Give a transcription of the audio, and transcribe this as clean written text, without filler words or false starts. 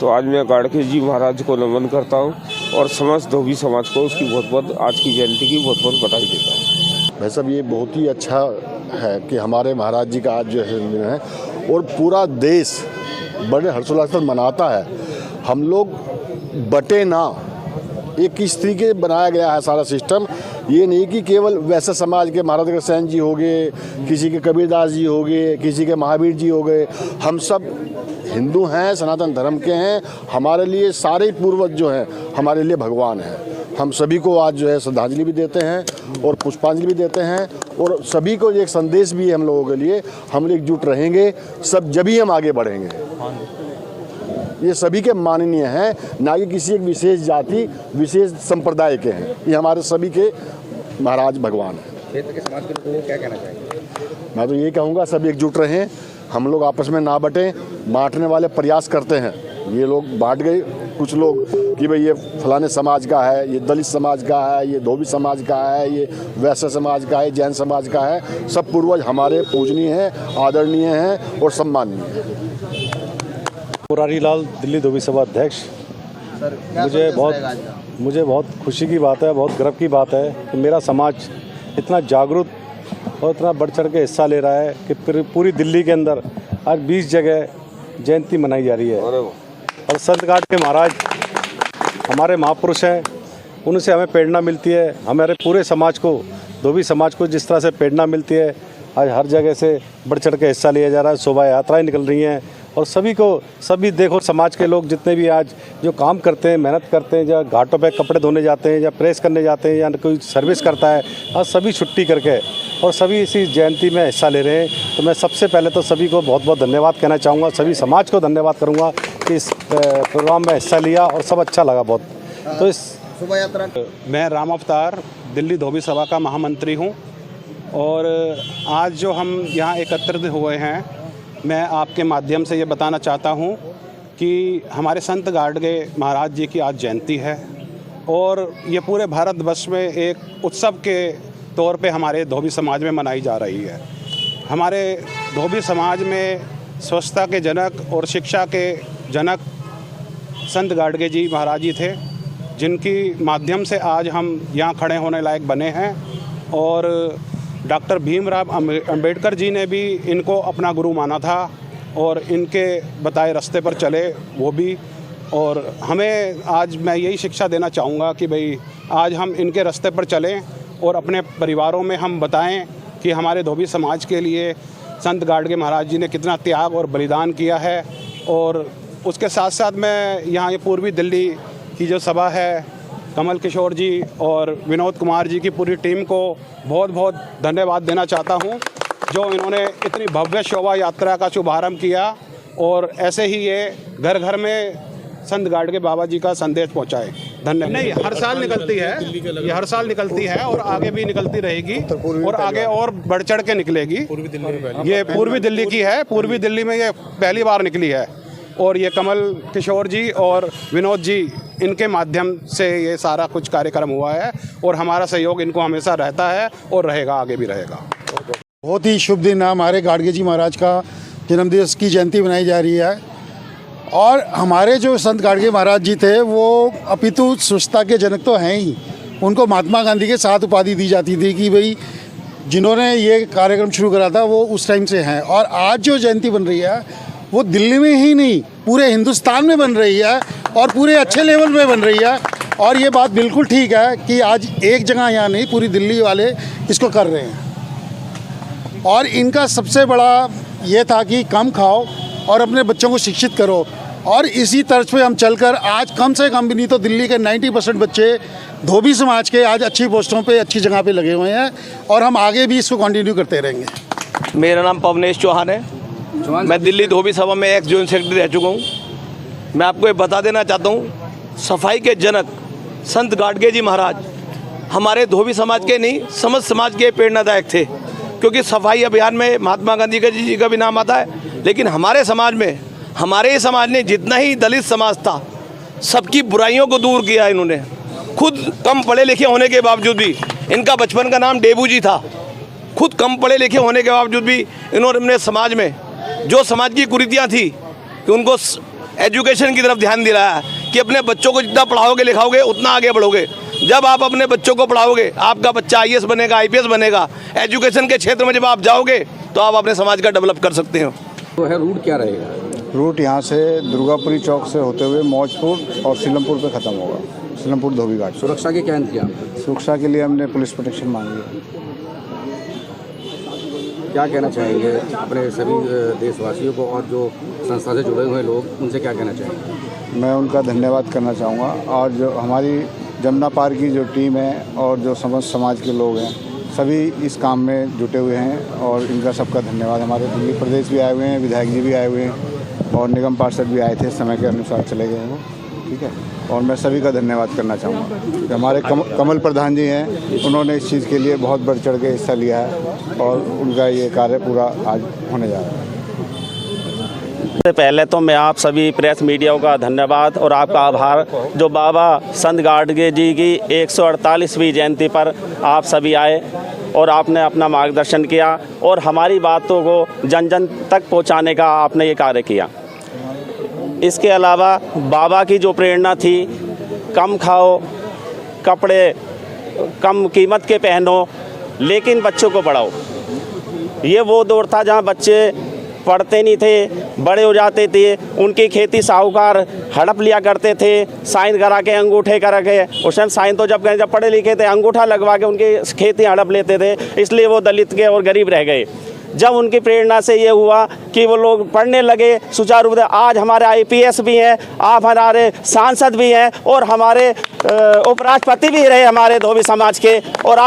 तो आज मैं गाड़गे जी महाराज को नमन करता हूँ और समस्त धोबी समाज को उसकी बहुत बहुत आज की जयंती की बहुत बहुत बधाई देता हूँ। भाई साहब, ये बहुत ही अच्छा है कि हमारे महाराज जी का आज जो है और पूरा देश बड़े हर्षोल्लास से मनाता है। हम लोग बटे ना, एक किस तरीके बनाया गया है सारा सिस्टम। ये नहीं कि केवल वैसे समाज के महाराज अग्रसेन जी हो गए, किसी के कबीरदास जी हो गए, किसी के महावीर जी हो गए। हम सब हिंदू हैं, सनातन धर्म के हैं। हमारे लिए सारे पूर्वज जो हैं हमारे लिए भगवान हैं। हम सभी को आज जो है श्रद्धांजलि भी देते हैं और पुष्पांजलि भी देते हैं और सभी को एक संदेश भी है हम लोगों के लिए। हम लोग एकजुट रहेंगे सब, जब ही हम आगे बढ़ेंगे। ये सभी के माननीय हैं, ना कि किसी एक विशेष जाति विशेष संप्रदाय के हैं। ये हमारे सभी के महाराज भगवान हैं। क्षेत्र के समाज के लोगों को क्या कहना चाहिए? मैं तो ये कहूँगा सब एकजुट रहें, हम लोग आपस में ना बटें। बांटने वाले प्रयास करते हैं, ये लोग बांट गए कुछ लोग कि भाई ये फलाने समाज का है, ये दलित समाज का है, ये धोबी समाज का है, ये वैश्य समाज का है, जैन समाज का है। सब पूर्वज हमारे पूजनीय हैं, आदरणीय हैं और सम्माननीय हैं। मुरारी लाल, दिल्ली धोबी सभा अध्यक्ष। मुझे बहुत खुशी की बात है, बहुत गर्व की बात है कि मेरा समाज इतना जागरूक और इतना बढ़ चढ़ के हिस्सा ले रहा है कि पूरी दिल्ली के अंदर आज 20 जगह जयंती मनाई जा रही है। और संत घाट के महाराज हमारे महापुरुष हैं, उनसे हमें प्रेरणा मिलती है। हमारे पूरे समाज को, धोबी समाज को जिस तरह से प्रेरणा मिलती है, आज हर जगह से बढ़ चढ़ के हिस्सा लिया जा रहा है। शोभा यात्राएँ निकल रही हैं और सभी देखो समाज के लोग जितने भी आज जो काम करते हैं, मेहनत करते हैं, या घाटों पे कपड़े धोने जाते हैं, या प्रेस करने जाते हैं, या कोई सर्विस करता है, आज सभी छुट्टी करके और सभी इसी जयंती में हिस्सा ले रहे हैं। तो मैं सबसे पहले तो सभी को बहुत बहुत धन्यवाद कहना चाहूँगा, सभी समाज को धन्यवाद करूँगा कि इस प्रोग्राम में हिस्सा लिया और सब अच्छा लगा बहुत। तो इस शोभा यात्रा, मैं राम अवतार दिल्ली धोबी सभा का महामंत्री हूँ और आज जो हम यहाँ एकत्रित हुए हैं, मैं आपके माध्यम से ये बताना चाहता हूँ कि हमारे संत गाडगे महाराज जी की आज जयंती है और ये पूरे भारतवर्ष में एक उत्सव के तौर पे हमारे धोबी समाज में मनाई जा रही है। हमारे धोबी समाज में स्वच्छता के जनक और शिक्षा के जनक संत गाडगे जी महाराज जी थे, जिनकी माध्यम से आज हम यहाँ खड़े होने लायक बने हैं। और डॉक्टर भीमराव अंबेडकर जी ने भी इनको अपना गुरु माना था और इनके बताए रास्ते पर चले वो भी। और हमें आज मैं यही शिक्षा देना चाहूँगा कि भाई आज हम इनके रास्ते पर चलें और अपने परिवारों में हम बताएं कि हमारे धोबी समाज के लिए संत गाडगे महाराज जी ने कितना त्याग और बलिदान किया है। और उसके साथ साथ मैं यहाँ ये पूर्वी दिल्ली की जो सभा है, कमल किशोर जी और विनोद कुमार जी की पूरी टीम को बहुत बहुत धन्यवाद देना चाहता हूँ, जो इन्होंने इतनी भव्य शोभा यात्रा का शुभारंभ किया और ऐसे ही ये घर घर में संत गाडगे बाबा जी का संदेश पहुँचाए। धन्यवाद। नहीं, हर साल निकलती है, ये हर साल निकलती है और आगे भी निकलती रहेगी और आगे और बढ़ चढ़ के निकलेगी। ये पूर्वी दिल्ली की है, पूर्वी दिल्ली में ये पहली बार निकली है और ये कमल किशोर जी और विनोद जी, इनके माध्यम से ये सारा कुछ कार्यक्रम हुआ है और हमारा सहयोग इनको हमेशा रहता है और रहेगा, आगे भी रहेगा। बहुत ही शुभ दिन है, हमारे गाडगे जी महाराज का जन्मदिवस की जयंती मनाई जा रही है। और हमारे जो संत गाडगे महाराज जी थे वो अपितु स्वच्छता के जनक तो हैं ही। उनको महात्मा गांधी के साथ उपाधि दी जाती थी कि भाई जिन्होंने ये कार्यक्रम शुरू करा था वो उस टाइम से हैं। और आज जो जयंती बन रही है वो दिल्ली में ही नहीं पूरे हिंदुस्तान में बन रही है और पूरे अच्छे लेवल में बन रही है। और ये बात बिल्कुल ठीक है कि आज एक जगह यहाँ नहीं, पूरी दिल्ली वाले इसको कर रहे हैं। और इनका सबसे बड़ा ये था कि कम खाओ और अपने बच्चों को शिक्षित करो। और इसी तर्ज पे हम चलकर आज कम से कम भी नहीं तो दिल्ली के 90% बच्चे धोबी समाज के आज अच्छी पोस्टों पे, अच्छी जगह पे लगे हुए हैं और हम आगे भी इसको कंटिन्यू करते रहेंगे। मेरा नाम पवनेश चौहान है, मैं दिल्ली धोबी सभा में एक्स जॉइंट सेक्रेटरी रह चुका हूँ। मैं आपको ये बता देना चाहता हूँ, सफाई के जनक संत गाडगे जी महाराज हमारे धोबी समाज के नहीं, समस्त समाज के प्रेरणादायक थे। क्योंकि सफाई अभियान में महात्मा गांधी जी का भी नाम आता है, लेकिन हमारे समाज में, हमारे ही समाज ने जितना ही दलित समाज था, सबकी बुराइयों को दूर किया इन्होंने। खुद कम पढ़े लिखे होने के बावजूद भी, इनका बचपन का नाम डेबू जी था, खुद कम पढ़े लिखे होने के बावजूद भी इन्होंने अपने समाज में जो समाज की कुरीतियाँ थी कि उनको एजुकेशन की तरफ ध्यान दे रहा है कि अपने बच्चों को जितना पढ़ाओगे लिखाओगे उतना आगे बढ़ोगे। जब आप अपने बच्चों को पढ़ाओगे, आपका बच्चा IAS बनेगा, IPS बनेगा। एजुकेशन के क्षेत्र में जब आप जाओगे तो आप अपने समाज का डेवलप कर सकते हो। तो है रूट क्या रहेगा? रूट यहाँ से दुर्गापुरी चौक से होते हुए मौजपुर और सीलमपुर पे ख़त्म होगा, सीलमपुर धोबी घाट। सुरक्षा के क्या इंतजाम? सुरक्षा के लिए हमने पुलिस प्रोटेक्शन मांगी है। क्या कहना चाहेंगे अपने सभी देशवासियों को और जो संस्था से जुड़े हुए लोग, उनसे क्या कहना चाहेंगे? मैं उनका धन्यवाद करना चाहूँगा और जो हमारी जमुना पार की जो टीम है और जो समस्त समाज के लोग हैं सभी इस काम में जुटे हुए हैं और इनका सबका धन्यवाद। हमारे दिल्ली प्रदेश भी आए हुए हैं, विधायक जी भी आए हुए हैं और निगम पार्षद भी आए थे, समय के अनुसार चले गए वो, ठीक है। और मैं सभी का धन्यवाद करना चाहूँगा। हमारे कमल प्रधान जी हैं, उन्होंने इस चीज़ के लिए बहुत बढ़ चढ़ के हिस्सा लिया है और उनका ये कार्य पूरा आज होने जा रहा है। सबसे पहले तो मैं आप सभी प्रेस मीडिया का धन्यवाद और आपका आभार जो बाबा संत गाडगे जी की 148वीं जयंती पर आप सभी आए और आपने अपना मार्गदर्शन किया और हमारी बातों को जन जन तक पहुंचाने का आपने ये कार्य किया। इसके अलावा बाबा की जो प्रेरणा थी, कम खाओ, कपड़े कम कीमत के पहनो लेकिन बच्चों को पढ़ाओ, ये वो दौर था जहाँ बच्चे पढ़ते नहीं थे, बड़े हो जाते थे, उनकी खेती साहूकार हड़प लिया करते थे, साइन करा के अंगूठे करा के। उस टाइम साइन तो जब पढ़े लिखे थे अंगूठा लगवा के उनकी खेती हड़प लेते थे, इसलिए वो दलित के और गरीब रह गए। जब उनकी प्रेरणा से ये हुआ कि वो लोग पढ़ने लगे सुचारू रूप से, आज हमारे IPS भी हैं, आप हमारे सांसद भी हैं और हमारे उपराष्ट्रपति भी रहे हमारे धोबी समाज के। और आज